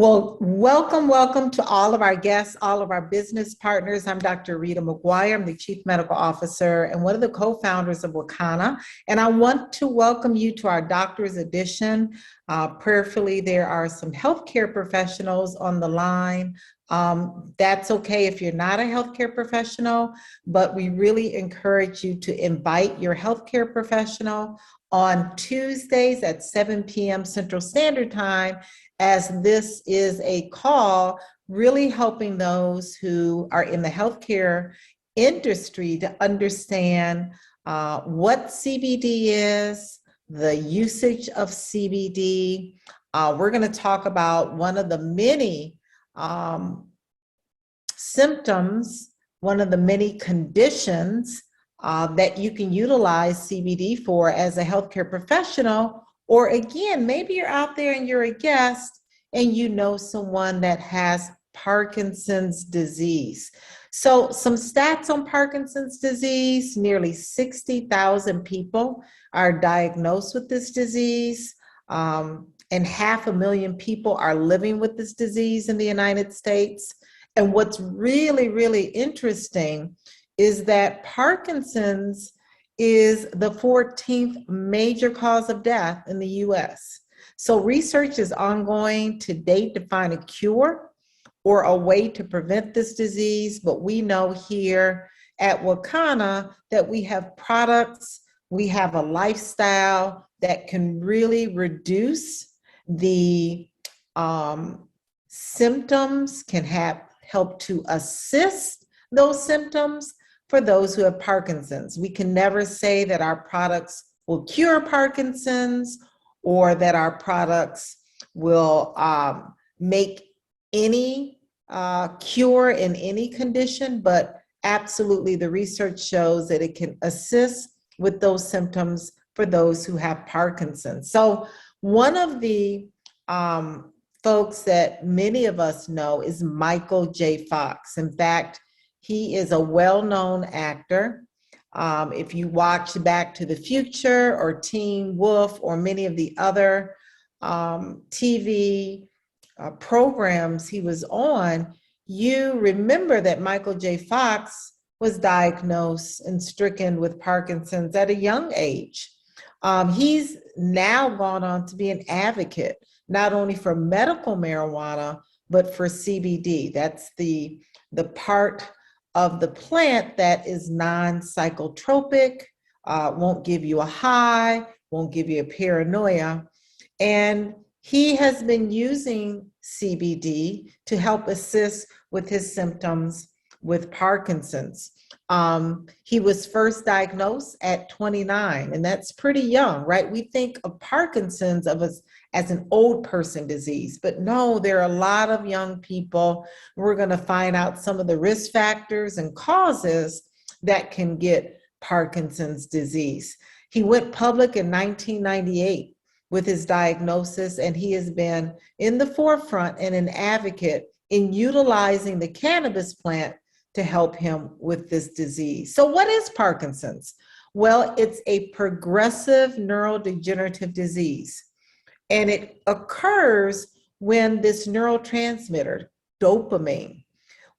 Well, welcome to all of our guests, all of our business partners. I'm Dr. Rita McGuire. I'm the Chief Medical Officer and one of the co-founders of Wakana. And I want to welcome you to our Doctor's Edition. Prayerfully, there are some healthcare professionals on the line. That's okay if you're not a healthcare professional, but we really encourage you to invite your healthcare professional on Tuesdays at 7 p.m. Central Standard Time, as this is a call really helping those who are in the healthcare industry to understand what CBD is, the usage of CBD. We're going to talk about one of the many symptoms, one of the many conditions that you can utilize CBD for as a healthcare professional. Or again, maybe you're out there and you're a guest and you know someone that has Parkinson's disease. So some stats on Parkinson's disease: nearly 60,000 people are diagnosed with this disease, and 500,000 people are living with this disease in the United States. And what's really interesting is that Parkinson's is the 14th major cause of death in the US. So research is ongoing to date to find a cure or a way to prevent this disease. But we know here at Wakana that we have products, we have a lifestyle that can really reduce the symptoms, can help to assist those symptoms for those who have Parkinson's. We can never say that our products will cure Parkinson's or that our products will make any cure in any condition, but absolutely the research shows that it can assist with those symptoms for those who have Parkinson's. So one of the folks that many of us know is Michael J. Fox. In fact, he is a well-known actor. If you watch Back to the Future or Teen Wolf or many of the other TV programs he was on, you remember that Michael J. Fox was diagnosed and stricken with Parkinson's at a young age. He's now gone on to be an advocate, not only for medical marijuana, but for CBD. That's the part of the plant that is non-psychotropic, won't give you a high, won't give you a paranoia. And he has been using CBD to help assist with his symptoms with Parkinson's. He was first diagnosed at 29, and that's pretty young, right? We think of Parkinson's as an old person disease, but no, there are a lot of young people. We're going to find out some of the risk factors and causes that can get Parkinson's disease. He went public in 1998 with his diagnosis, and he has been in the forefront and an advocate in utilizing the cannabis plant to help him with this disease. So what is Parkinson's? Well, it's a progressive neurodegenerative disease. And it occurs when this neurotransmitter, dopamine,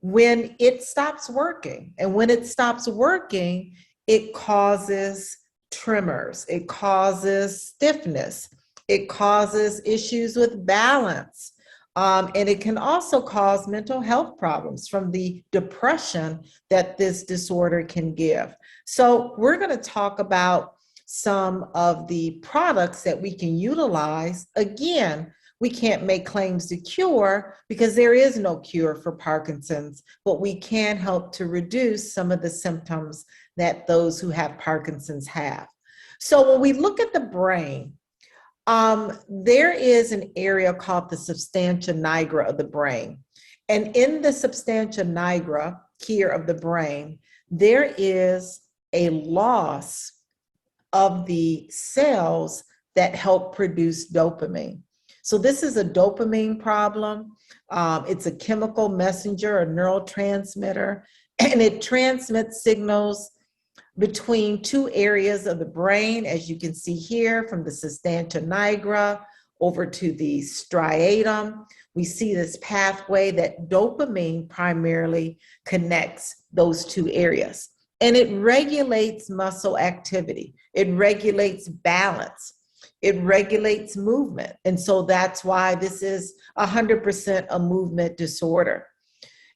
when it stops working. And when it stops working, it causes tremors, it causes stiffness, it causes issues with balance. And it can also cause mental health problems from the depression that this disorder can give. So we're going to talk about some of the products that we can utilize. Again, we can't make claims to cure because there is no cure for Parkinson's, but we can help to reduce some of the symptoms that those who have Parkinson's have. So when we look at the brain, there is an area called the substantia nigra of the brain. And in the substantia nigra here of the brain, there is a loss of the cells that help produce dopamine. So this is a dopamine problem. It's a chemical messenger, a neurotransmitter, and it transmits signals between two areas of the brain, as you can see here from the substantia nigra over to the striatum. We see this pathway that dopamine primarily connects those two areas. And it regulates muscle activity. It regulates balance. It regulates movement. And so that's why this is 100% a movement disorder.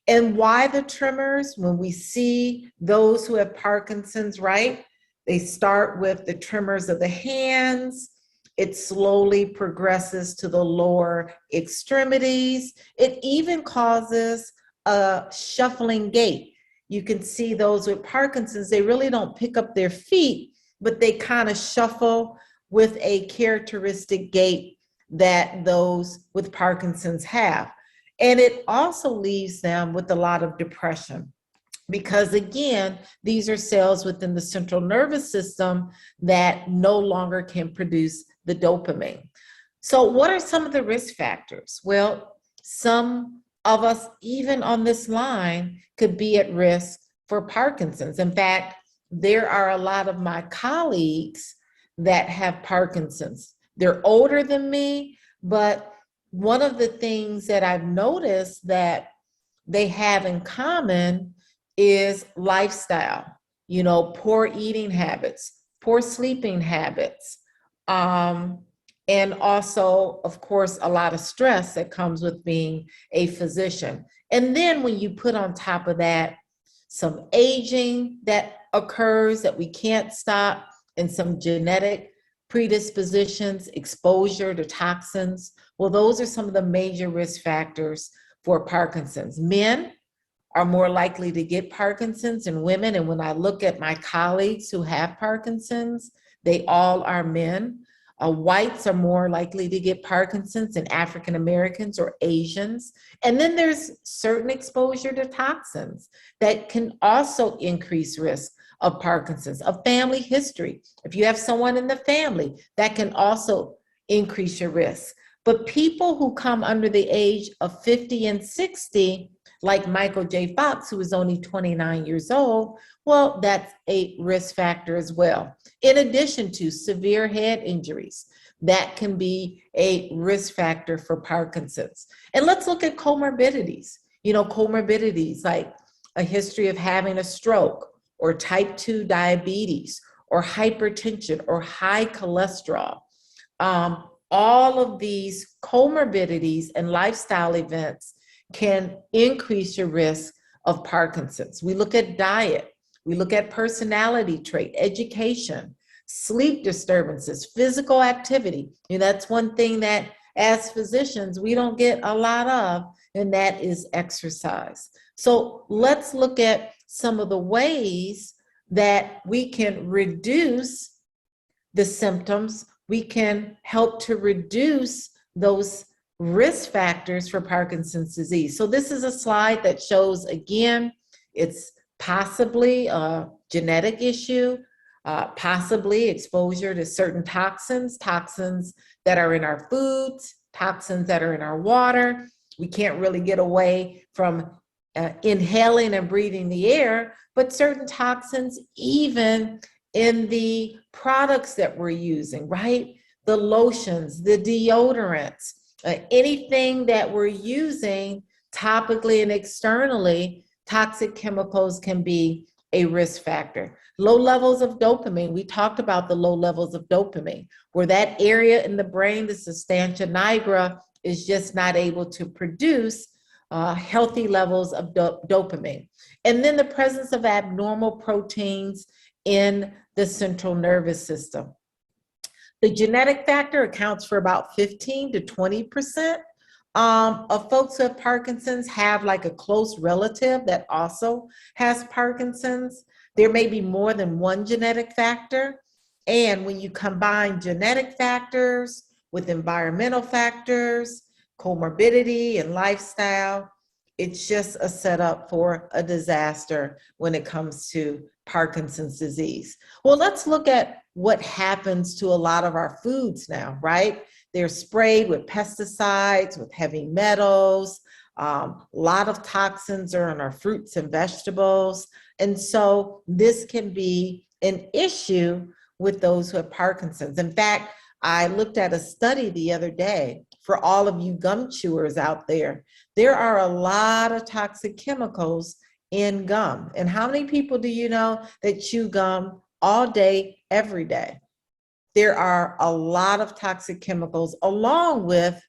And why the tremors? When we see those who have Parkinson's, right? They start with the tremors of the hands. It slowly progresses to the lower extremities. It even causes a shuffling gait. You can see those with Parkinson's, they really don't pick up their feet, but they kind of shuffle with a characteristic gait that those with Parkinson's have. And it also leaves them with a lot of depression because, again, these are cells within the central nervous system that no longer can produce the dopamine. So what are some of the risk factors? Well, some of us, even on this line, could be at risk for Parkinson's. In fact, there are a lot of my colleagues that have Parkinson's. They're older than me, but one of the things that I've noticed that they have in common is lifestyle, poor eating habits, poor sleeping habits, and also, of course, a lot of stress that comes with being a physician. And then when you put on top of that some aging that occurs that we can't stop, and some genetic predispositions, exposure to toxins, well, those are some of the major risk factors for Parkinson's. Men are more likely to get Parkinson's than women. And when I look at my colleagues who have Parkinson's, they all are men. Whites are more likely to get Parkinson's than African Americans or Asians. And then there's certain exposure to toxins that can also increase risk of Parkinson's. A family history, if you have someone in the family, that can also increase your risk. But people who come under the age of 50 and 60, like Michael J. Fox, who is only 29 years old, well, that's a risk factor as well. In addition to severe head injuries, that can be a risk factor for Parkinson's. And let's look at comorbidities. Comorbidities like a history of having a stroke or type 2 diabetes or hypertension or high cholesterol. All of these comorbidities and lifestyle events can increase your risk of Parkinson's. We look at diet, we look at personality trait, education, sleep disturbances, physical activity. That's one thing that as physicians, we don't get a lot of, and that is exercise. So let's look at some of the ways that we can reduce the symptoms. We can help to reduce those risk factors for Parkinson's disease. So this is a slide that shows, again, it's possibly a genetic issue, possibly exposure to certain toxins that are in our foods, toxins that are in our water. We can't really get away from inhaling and breathing the air, but certain toxins even in the products that we're using, right? The lotions, the deodorants, anything that we're using topically and externally, toxic chemicals can be a risk factor. Low levels of dopamine. We talked about the low levels of dopamine, where that area in the brain, the substantia nigra, is just not able to produce healthy levels of dopamine. And then the presence of abnormal proteins in the central nervous system. The genetic factor accounts for about 15 to 20% of folks who have Parkinson's have like a close relative that also has Parkinson's. There may be more than one genetic factor. And when you combine genetic factors with environmental factors, comorbidity and lifestyle, it's just a setup for a disaster when it comes to Parkinson's disease. Well, let's look at what happens to a lot of our foods now, right? They're sprayed with pesticides, with heavy metals. A lot of toxins are in our fruits and vegetables. And so this can be an issue with those who have Parkinson's. In fact, I looked at a study the other day for all of you gum chewers out there. There are a lot of toxic chemicals in gum. And how many people do you know that chew gum all day, every day? There are a lot of toxic chemicals along with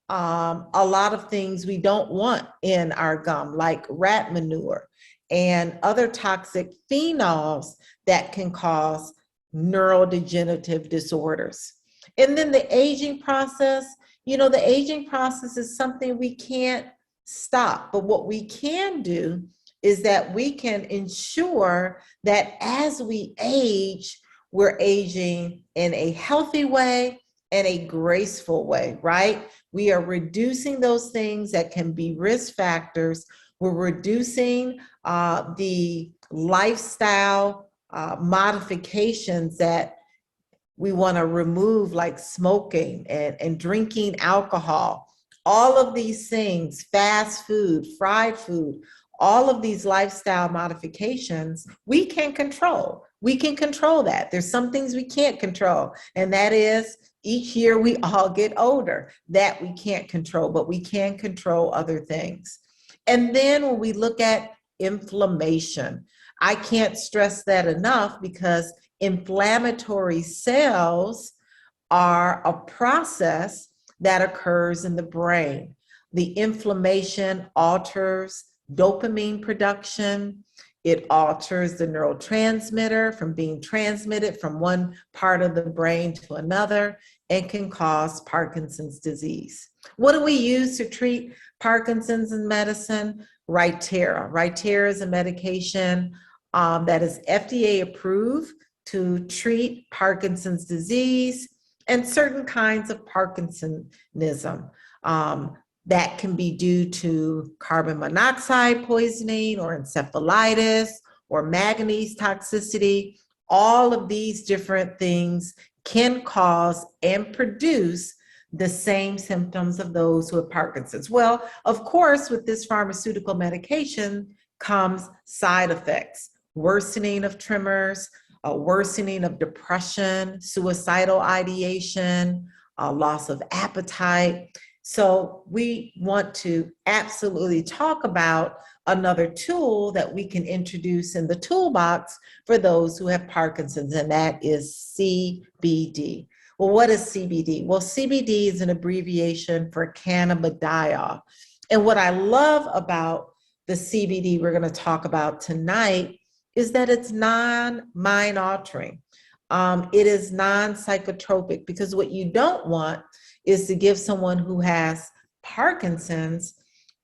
a lot of things we don't want in our gum, like rat manure and other toxic phenols that can cause neurodegenerative disorders. And then the aging process, the aging process is something we can't stop, but what we can do is that we can ensure that as we age, we're aging in a healthy way and a graceful way, right? We are reducing those things that can be risk factors. We're reducing the lifestyle modifications that we want to remove, like smoking and drinking alcohol. All of these things, fast food, fried food, all of these lifestyle modifications, we can control. We can control that. There's some things we can't control, and that is each year we all get older. That we can't control, but we can control other things. And then when we look at inflammation, I can't stress that enough, because inflammatory cells are a process that occurs in the brain. The inflammation alters dopamine production. It alters the neurotransmitter from being transmitted from one part of the brain to another, and can cause Parkinson's disease. What do we use to treat Parkinson's in medicine? Rytera. Rytera is a medication that is FDA approved to treat Parkinson's disease and certain kinds of Parkinsonism. That can be due to carbon monoxide poisoning or encephalitis or manganese toxicity. All of these different things can cause and produce the same symptoms of those who have Parkinson's. Well, of course, with this pharmaceutical medication comes side effects, worsening of tremors, worsening of depression, suicidal ideation, loss of appetite. So we want to absolutely talk about another tool that we can introduce in the toolbox for those who have Parkinson's, and that is CBD. Well, what is CBD? Well, CBD is an abbreviation for cannabidiol. And what I love about the CBD we're going to talk about tonight is that it's non-mind altering. It is non-psychotropic, because what you don't want is to give someone who has Parkinson's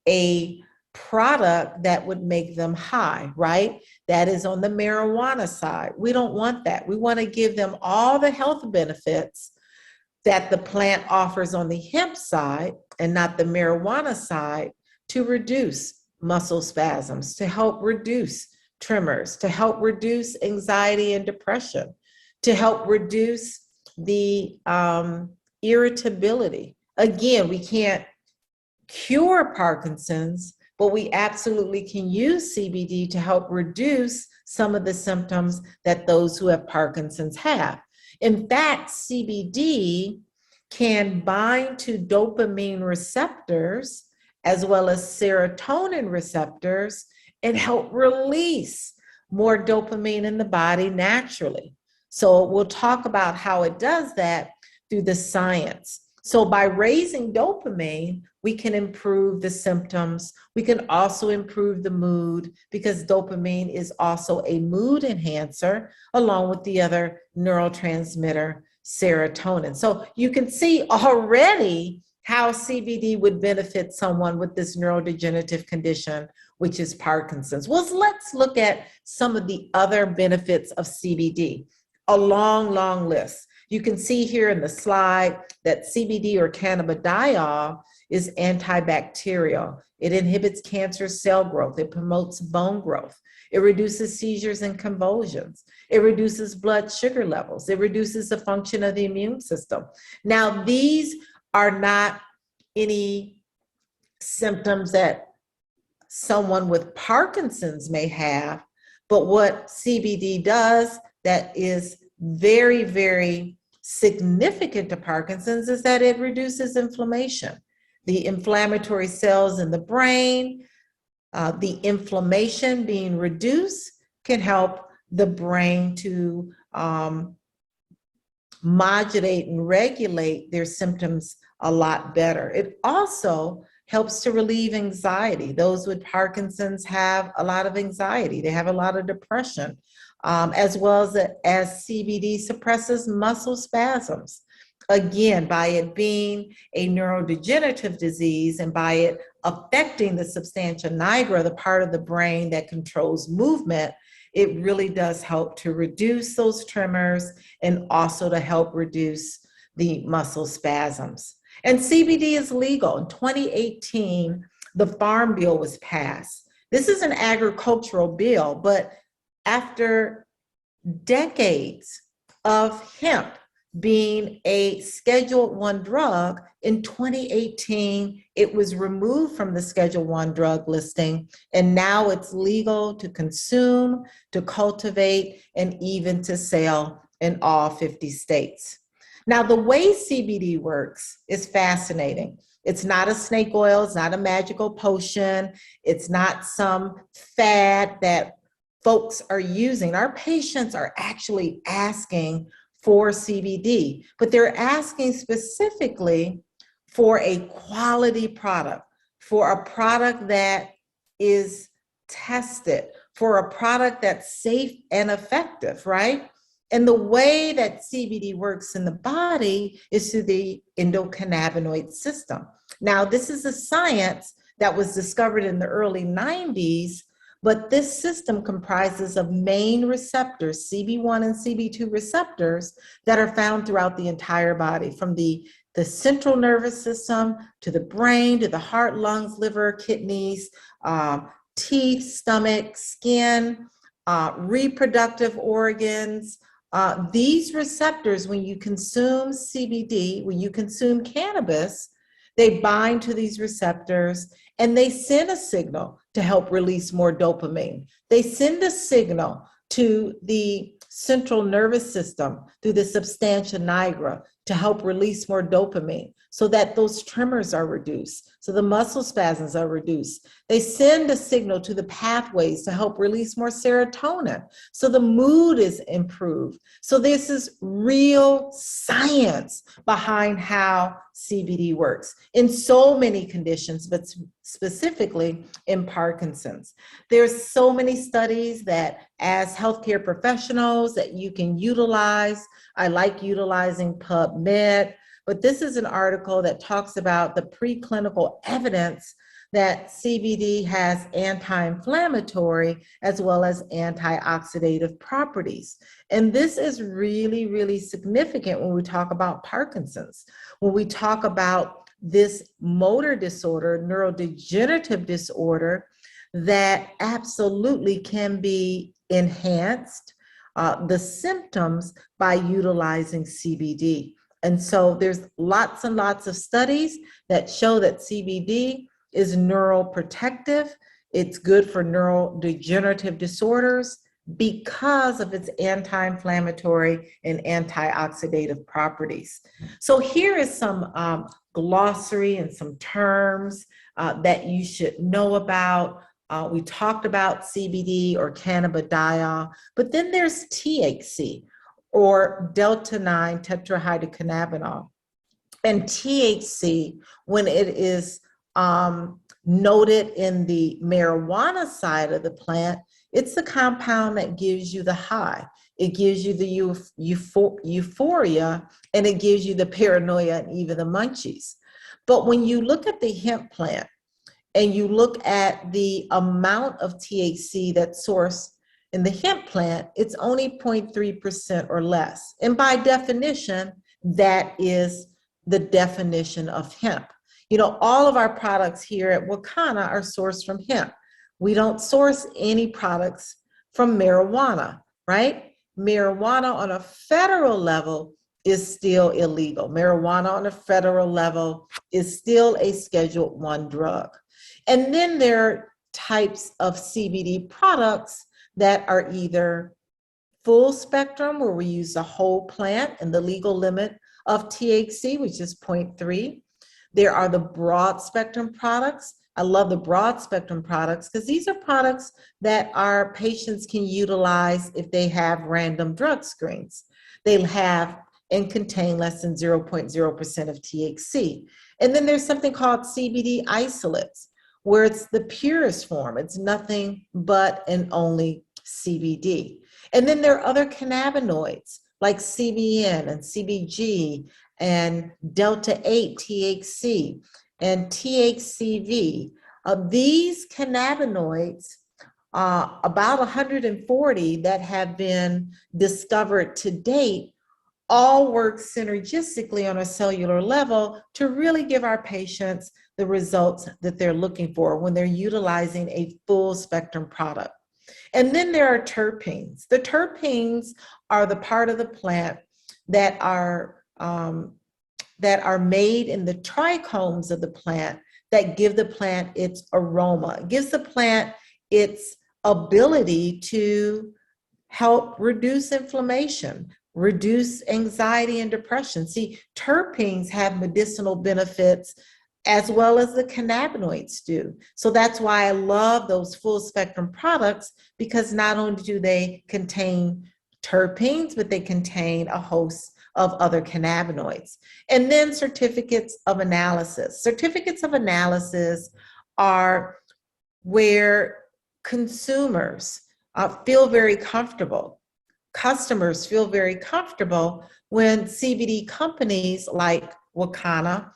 a product that would make them high, right? That is on the marijuana side. We don't want that. We want to give them all the health benefits that the plant offers on the hemp side and not the marijuana side, to reduce muscle spasms, to help reduce tremors, to help reduce anxiety and depression, to help reduce the irritability. Again, we can't cure Parkinson's, but we absolutely can use CBD to help reduce some of the symptoms that those who have Parkinson's have. In fact, CBD can bind to dopamine receptors as well as serotonin receptors and help release more dopamine in the body naturally. So we'll talk about how it does that through the science. So by raising dopamine, we can improve the symptoms. We can also improve the mood, because dopamine is also a mood enhancer along with the other neurotransmitter, serotonin. So you can see already how CBD would benefit someone with this neurodegenerative condition, which is Parkinson's. Well, let's look at some of the other benefits of CBD. A long, long list. You can see here in the slide that CBD, or cannabidiol, is antibacterial. It inhibits cancer cell growth. It promotes bone growth. It reduces seizures and convulsions. It reduces blood sugar levels. It reduces the function of the immune system. Now, these are not any symptoms that someone with Parkinson's may have, but what CBD does that is very, very significant to Parkinson's is that it reduces inflammation. The inflammatory cells in the brain, the inflammation being reduced can help the brain to modulate and regulate their symptoms a lot better. It also helps to relieve anxiety. Those with Parkinson's have a lot of anxiety. They have a lot of depression, as well as CBD suppresses muscle spasms. Again, by it being a neurodegenerative disease and by it affecting the substantia nigra, the part of the brain that controls movement, it really does help to reduce those tremors and also to help reduce the muscle spasms. And CBD is legal. In 2018, the Farm Bill was passed. This is an agricultural bill, but after decades of hemp being a Schedule I drug, in 2018, it was removed from the Schedule I drug listing, and now it's legal to consume, to cultivate, and even to sell in all 50 states. Now, the way CBD works is fascinating. It's not a snake oil, it's not a magical potion, it's not some fad that folks are using. Our patients are actually asking for CBD, but they're asking specifically for a quality product, for a product that is tested, for a product that's safe and effective, right? And the way that CBD works in the body is through the endocannabinoid system. Now, this is a science that was discovered in the early 90s, but this system comprises of main receptors, CB1 and CB2 receptors, that are found throughout the entire body, from the central nervous system to the brain, to the heart, lungs, liver, kidneys, teeth, stomach, skin, reproductive organs. These receptors, when you consume CBD, when you consume cannabis, they bind to these receptors and they send a signal to help release more dopamine. They send a signal to the central nervous system through the substantia nigra to help release more dopamine so that those tremors are reduced, so the muscle spasms are reduced. They send a signal to the pathways to help release more serotonin so the mood is improved. So this is real science behind how CBD works in so many conditions, but specifically in Parkinson's. There's so many studies that as healthcare professionals that you can utilize. I like utilizing PubMed, but this is an article that talks about the preclinical evidence that CBD has anti-inflammatory as well as antioxidative properties. And this is really, really significant when we talk about Parkinson's. When we talk about this motor disorder, neurodegenerative disorder, that absolutely can be enhanced, the symptoms, by utilizing CBD. And so there's lots and lots of studies that show that CBD is neuroprotective. It's good for neurodegenerative disorders because of its anti-inflammatory and antioxidative properties. So here is some glossary and some terms that you should know about. We talked about CBD or cannabidiol, but then there's THC, or delta-9 tetrahydrocannabinol. And THC, when it is noted in the marijuana side of the plant, it's the compound that gives you the high. It gives you the euphoria, and it gives you the paranoia and even the munchies. But when you look at the hemp plant and you look at the amount of THC that's sourced in the hemp plant, it's only 0.3% or less. And by definition, that is the definition of hemp. You know, all of our products here at Wakana are sourced from hemp. We don't source any products from marijuana, right? Marijuana on a federal level is still illegal. Marijuana on a federal level is still a Schedule I drug. And then there are types of CBD products that are either full spectrum, where we use the whole plant and the legal limit of THC, which is 0.3. There are the broad spectrum products. I love the broad spectrum products because these are products that our patients can utilize if they have random drug screens. They have and contain less than 0.0% of THC. And then there's something called CBD isolates, where it's the purest form. It's nothing but and only CBD. And then there are other cannabinoids like CBN and CBG and Delta 8 THC and THCV. These cannabinoids, about 140 that have been discovered to date, all work synergistically on a cellular level to really give our patients the results that they're looking for when they're utilizing a full spectrum product. And then there are terpenes. The terpenes are the part of the plant that are made in the trichomes of the plant that give the plant its aroma. It gives the plant its ability to help reduce inflammation, reduce anxiety and depression. See, terpenes have medicinal benefits as well as the cannabinoids do. So that's why I love those full spectrum products, because not only do they contain terpenes, but they contain a host of other cannabinoids. And then certificates of analysis. Certificates of analysis are where consumers feel very comfortable. Customers feel very comfortable when CBD companies like Wakana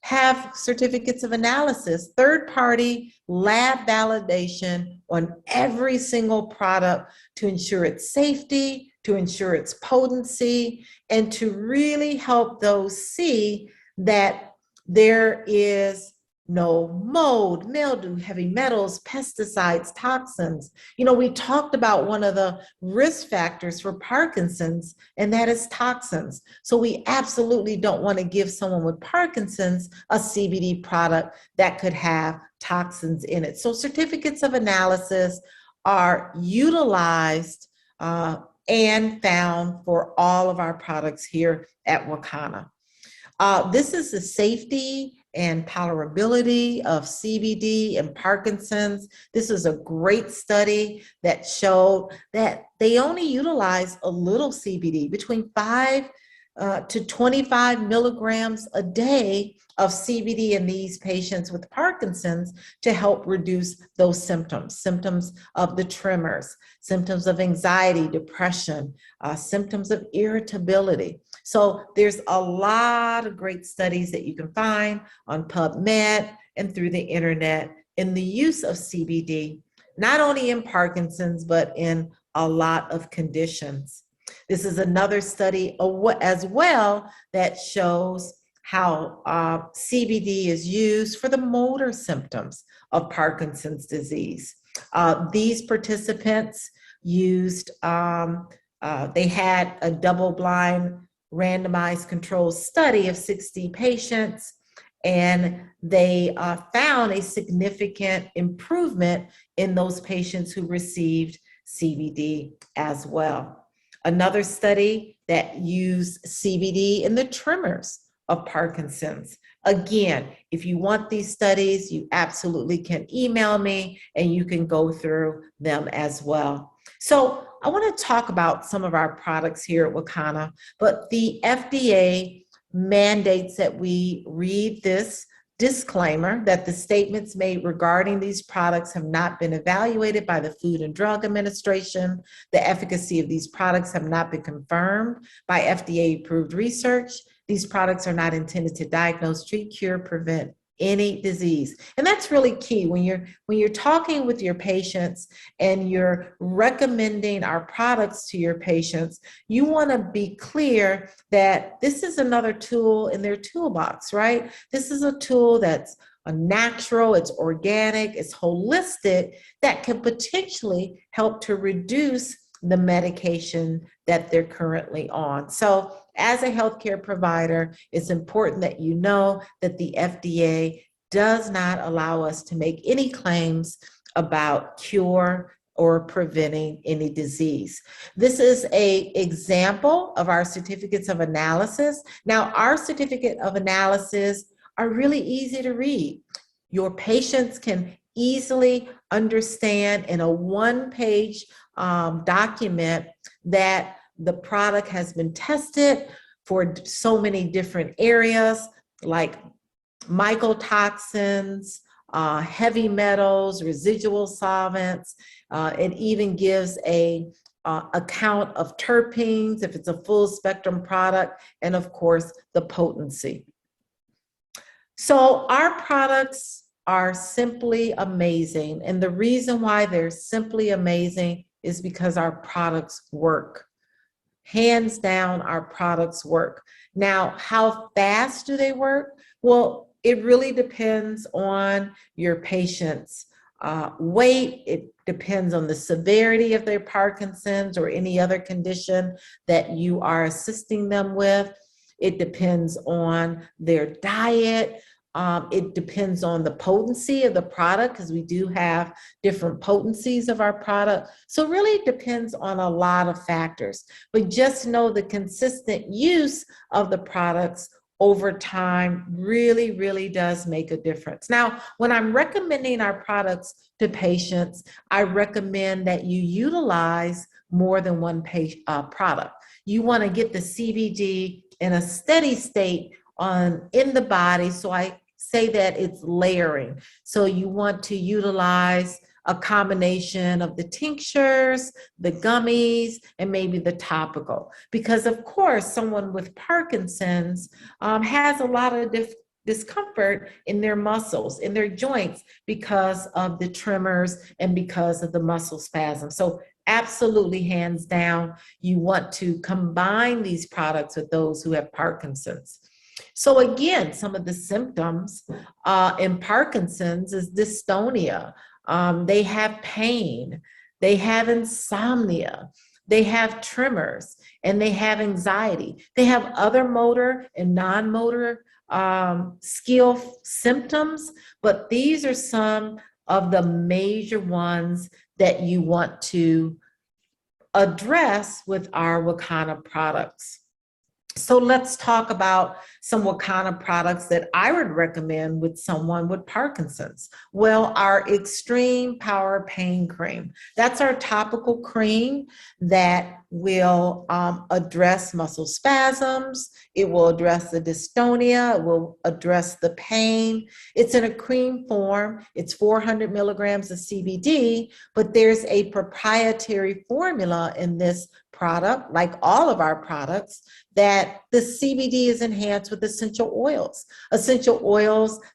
have certificates of analysis, third-party lab validation on every single product to ensure its safety, to ensure its potency, and to really help those see that there is no mold, mildew, heavy metals, pesticides, toxins. You know, we talked about one of the risk factors for Parkinson's, and that is toxins. So we absolutely don't want to give someone with Parkinson's a CBD product that could have toxins in it. So certificates of analysis are utilized and found for all of our products here at Wakana. This is the safety and tolerability of CBD and Parkinson's. This is a great study that showed that they only utilize a little CBD, between 5 to 25 milligrams a day of CBD in these patients with Parkinson's to help reduce those symptoms of the tremors, symptoms of anxiety, depression, symptoms of irritability. So there's a lot of great studies that you can find on PubMed and through the internet in the use of CBD, not only in Parkinson's, but in a lot of conditions. This is another study as well that shows how CBD is used for the motor symptoms of Parkinson's disease. These participants used, they had a double-blind randomized controlled study of 60 patients, and they found a significant improvement in those patients who received CBD as well. Another study that used CBD in the tremors of Parkinson's. Again, if you want these studies, you absolutely can email me and you can go through them as well. So I want to talk about some of our products here at Wakana, but the FDA mandates that we read this disclaimer that the statements made regarding these products have not been evaluated by the Food and Drug Administration. The efficacy of these products have not been confirmed by FDA-approved research. These products are not intended to diagnose, treat, cure, prevent any disease. And that's really key when you're talking with your patients and you're recommending our products to your patients. You want to be clear that this is another tool in their toolbox, right? This is a tool that's natural, it's organic, it's holistic, that can potentially help to reduce the medication that they're currently on. So as a healthcare provider, it's important that you know that the FDA does not allow us to make any claims about cure or preventing any disease. This is an example of our certificates of analysis. Now, our certificate of analysis are really easy to read. Your patients can easily understand in a one-page document that the product has been tested for so many different areas like mycotoxins, heavy metals, residual solvents. It even gives a account of terpenes if it's a full spectrum product, and of course the potency. So our products are simply amazing, and the reason why they're simply amazing is because our products work. Hands down, our products work. Now, how fast do they work? Well, it really depends on your patient's weight. It depends on the severity of their Parkinson's or any other condition that you are assisting them with. It depends on their diet. It depends on the potency of the product, because we do have different potencies of our product. So really it depends on a lot of factors. But just know the consistent use of the products over time really, really does make a difference. Now, when I'm recommending our products to patients, I recommend that you utilize more than one product. You want to get the CBD in a steady state in the body. So I say that it's layering. So you want to utilize a combination of the tinctures, the gummies, and maybe the topical. Because of course, someone with Parkinson's has a lot of discomfort in their muscles, in their joints, because of the tremors and because of the muscle spasm. So absolutely, hands down, you want to combine these products with those who have Parkinson's. So again, some of the symptoms in Parkinson's is dystonia. They have pain, they have insomnia, they have tremors, and they have anxiety. They have other motor and non-motor skill symptoms, but these are some of the major ones that you want to address with our Wakana products. So let's talk about some Wakana products that I would recommend with someone with Parkinson's. Well, our Extreme Power Pain Cream. That's our topical cream that will address muscle spasms. It will address the dystonia. It will address the pain. It's in a cream form. It's 400 milligrams of CBD, but there's a proprietary formula in this product, like all of our products, that the CBD is enhanced with essential oils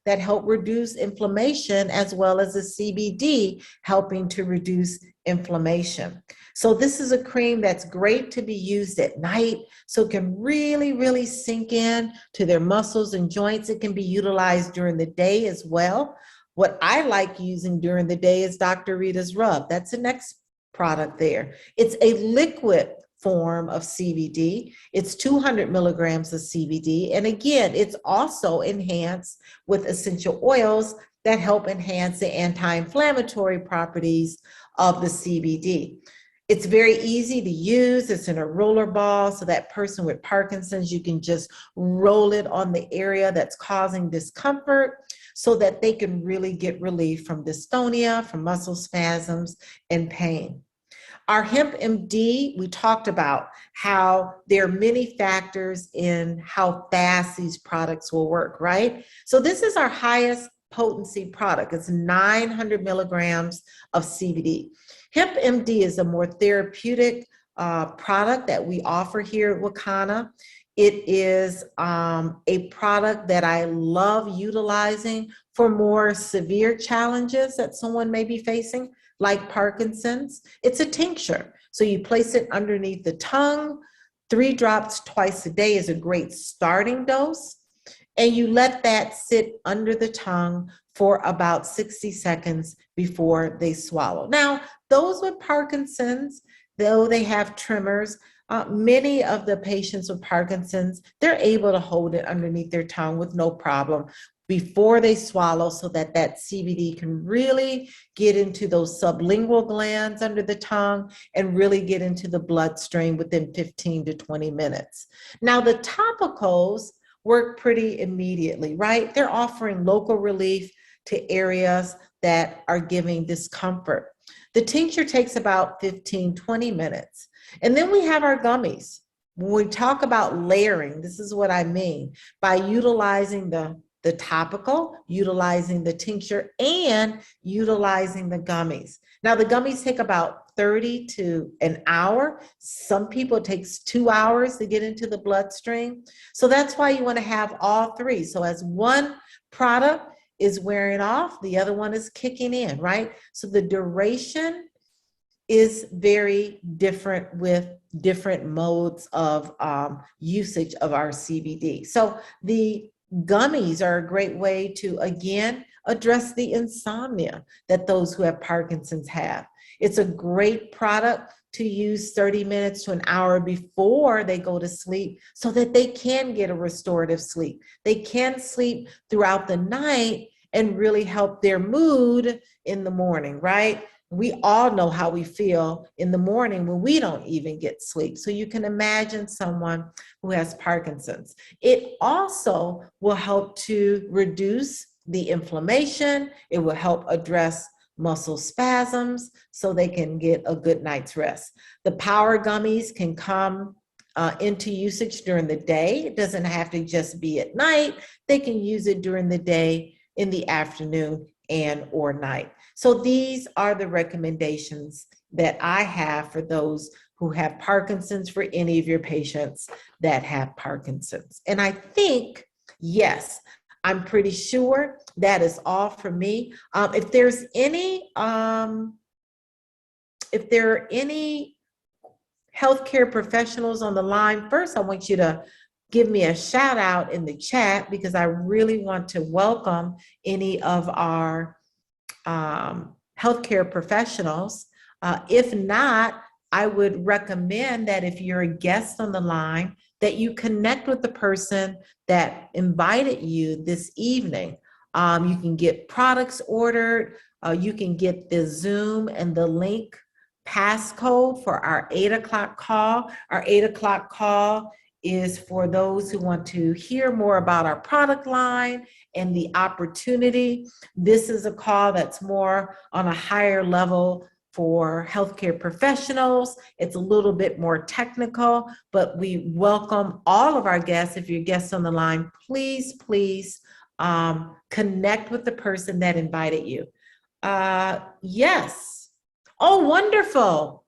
that help reduce inflammation, as well as the CBD helping to reduce inflammation. So this is a cream that's great to be used at night, so it can really, really sink in to their muscles and joints. It can be utilized during the day as well. What I like using during the day is Dr. Rita's Rub. That's the next product there. It's a liquid form of CBD. It's 200 milligrams of CBD. And again, it's also enhanced with essential oils that help enhance the anti-inflammatory properties of the CBD. It's very easy to use. It's in a roller ball, so that person with Parkinson's, you can just roll it on the area that's causing discomfort so that they can really get relief from dystonia, from muscle spasms, and pain. Our Hemp MD, we talked about how there are many factors in how fast these products will work, right? So this is our highest potency product. It's 900 milligrams of CBD. Hemp MD is a more therapeutic product that we offer here at Wakana. It is a product that I love utilizing for more severe challenges that someone may be facing, like Parkinson's. It's a tincture. So you place it underneath the tongue. 3 drops twice a day is a great starting dose. And you let that sit under the tongue for about 60 seconds before they swallow. Now, those with Parkinson's, though they have tremors, many of the patients with Parkinson's, they're able to hold it underneath their tongue with no problem. before they swallow so that that CBD can really get into those sublingual glands under the tongue and really get into the bloodstream within 15 to 20 minutes. Now, the topicals work pretty immediately, right? They're offering local relief to areas that are giving discomfort. The tincture takes about 15, 20 minutes. And then we have our gummies. When we talk about layering, this is what I mean by utilizing the topical, utilizing the tincture, and utilizing the gummies. Now, the gummies take about 30 to an hour. Some people it takes 2 hours to get into the bloodstream. So that's why you want to have all three. So as one product is wearing off, the other one is kicking in, right? So the duration is very different with different modes of usage of our CBD. So the gummies are a great way to, again, address the insomnia that those who have Parkinson's have. It's a great product to use 30 minutes to an hour before they go to sleep so that they can get a restorative sleep. They can sleep throughout the night and really help their mood in the morning, right? We all know how we feel in the morning when we don't even get sleep. So you can imagine someone who has Parkinson's. It also will help to reduce the inflammation. It will help address muscle spasms so they can get a good night's rest. The power gummies can come into usage during the day. It doesn't have to just be at night. They can use it during the day, in the afternoon, and or night. So these are the recommendations that I have for those who have Parkinson's, for any of your patients that have Parkinson's. And I think, yes, I'm pretty sure that is all for me. If there are any healthcare professionals on the line, first I want you to give me a shout out in the chat, because I really want to welcome any of our healthcare professionals. If not, I would recommend that if you're a guest on the line, that you connect with the person that invited you this evening. You can get products ordered. You can get the Zoom and the link passcode for our 8 o'clock call. Our 8 o'clock call is for those who want to hear more about our product line and the opportunity. This is a call that's more on a higher level for healthcare professionals. It's a little bit more technical, but we welcome all of our guests. If you're guests on the line, please connect with the person that invited you. Yes. Oh, wonderful.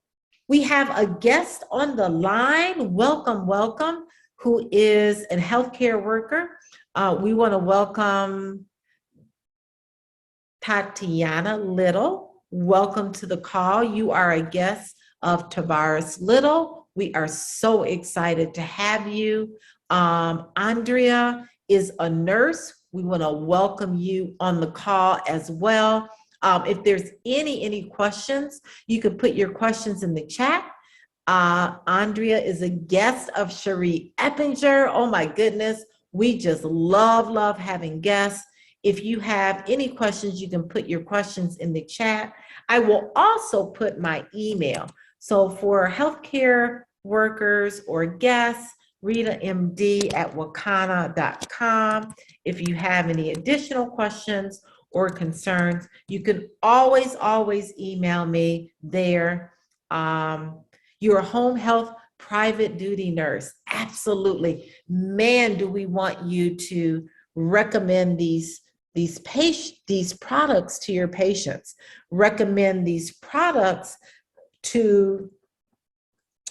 We have a guest on the line. Welcome, welcome, who is a healthcare worker. We want to welcome Tatiana Little. Welcome to the call. You are a guest of Tavares Little. We are so excited to have you. Andrea is a nurse. We want to welcome you on the call as well. If there's any questions, you can put your questions in the chat. Andrea is a guest of Cherie Eppinger. Oh my goodness, we just love having guests. If you have any questions, you can put your questions in the chat. I will also put my email. So for healthcare workers or guests, ritamd@wakana.com. If you have any additional questions or concerns, you can always email me there. You're a home health private duty nurse. Absolutely. Man, do we want you to recommend these products to your patients. Recommend these products to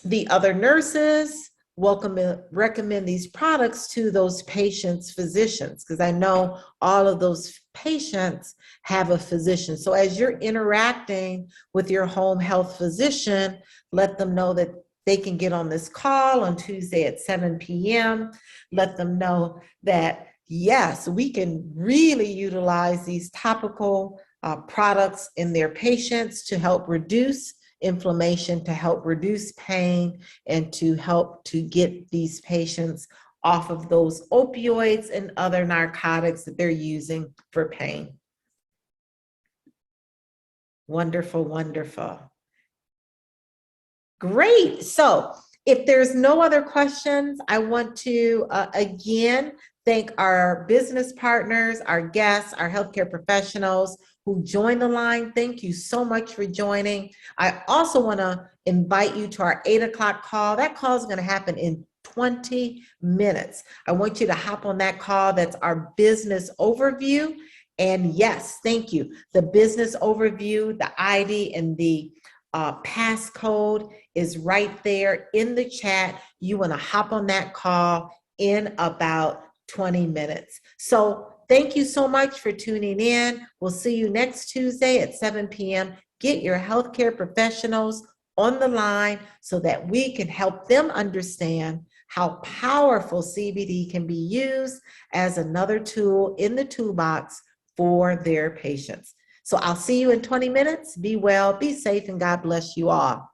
the other nurses. Recommend these products to those patients' physicians, because I know all of those patients have a physician. So as you're interacting with your home health physician, let them know that they can get on this call on Tuesday at 7 p.m. Let them know that, yes, we can really utilize these topical products in their patients to help reduce inflammation, to help reduce pain, and to help to get these patients off of those opioids and other narcotics that they're using for pain. Wonderful, wonderful. Great. So if there's no other questions, I want to again thank our business partners, our guests, our healthcare professionals who joined the line. Thank you so much for joining. I also want to invite you to our 8 o'clock call. That call is going to happen in 20 minutes. I want you to hop on that call. That's our business overview. And yes, thank you. The business overview, the ID, and the passcode is right there in the chat. You want to hop on that call in about 20 minutes. So thank you so much for tuning in. We'll see you next Tuesday at 7 p.m. Get your healthcare professionals on the line so that we can help them understand how powerful CBD can be used as another tool in the toolbox for their patients. So I'll see you in 20 minutes. Be well, be safe, and God bless you all.